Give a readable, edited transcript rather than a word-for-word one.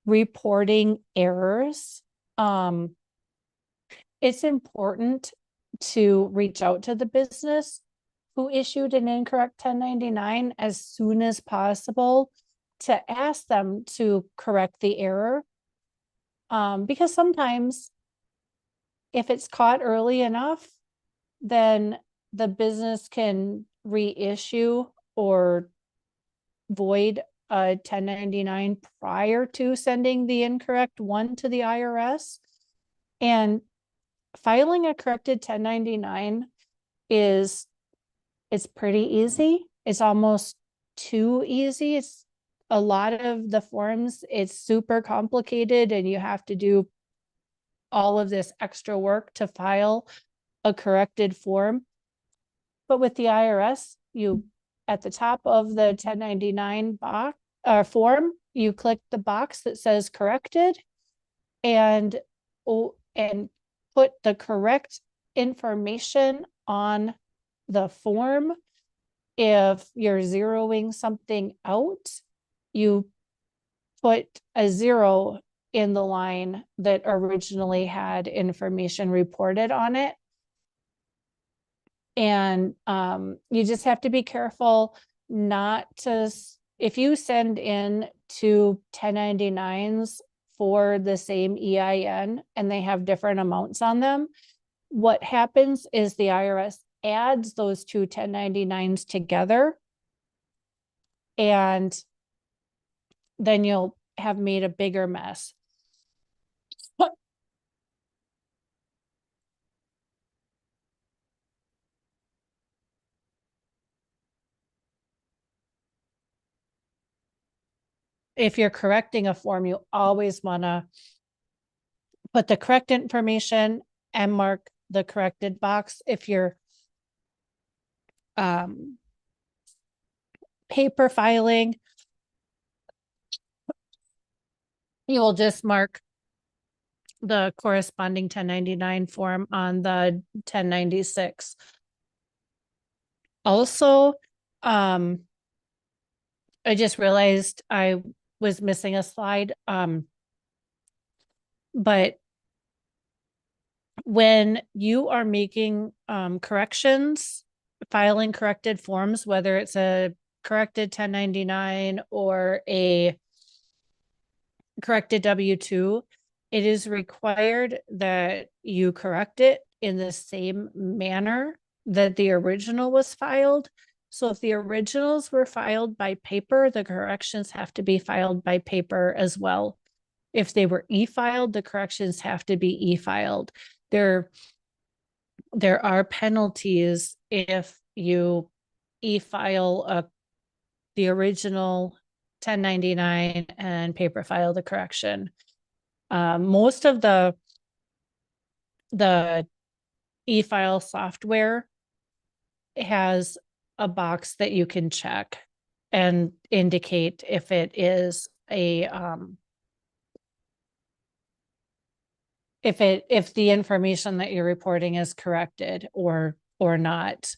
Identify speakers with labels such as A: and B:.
A: reporting errors, it's important to reach out to the business who issued an incorrect 1099 as soon as possible to ask them to correct the error. Because sometimes if it's caught early enough, then the business can reissue or void a 1099 prior to sending the incorrect one to the IRS. And filing a corrected 1099 it's pretty easy. It's almost too easy. It's a lot of the forms, it's super complicated and you have to do all of this extra work to file a corrected form. But with the IRS, you at the top of the 1099 box form, you click the box that says corrected and put the correct information on the form. If you're zeroing something out, you put a 0 in the line that originally had information reported on it. And you just have to be careful not to, if you send in 2 1099s for the same EIN and they have different amounts on them, what happens is the IRS adds those 2 1099s together, and then you'll have made a bigger mess. If you're correcting a form, you always want to put the correct information and mark the corrected box. If you're paper filing, you will just mark the corresponding 1099 form on the 1096. Also, I just realized I was missing a slide. But when you are making corrections, filing corrected forms, whether it's a corrected 1099 or a corrected W-2, it is required that you correct it in the same manner that the original was filed. So if the originals were filed by paper, the corrections have to be filed by paper as well. If they were e-filed, the corrections have to be e-filed. There are penalties if you e-file the original 1099 and paper file the correction. Most of the e-file software has a box that you can check and indicate if it is a if the information that you're reporting is corrected or not.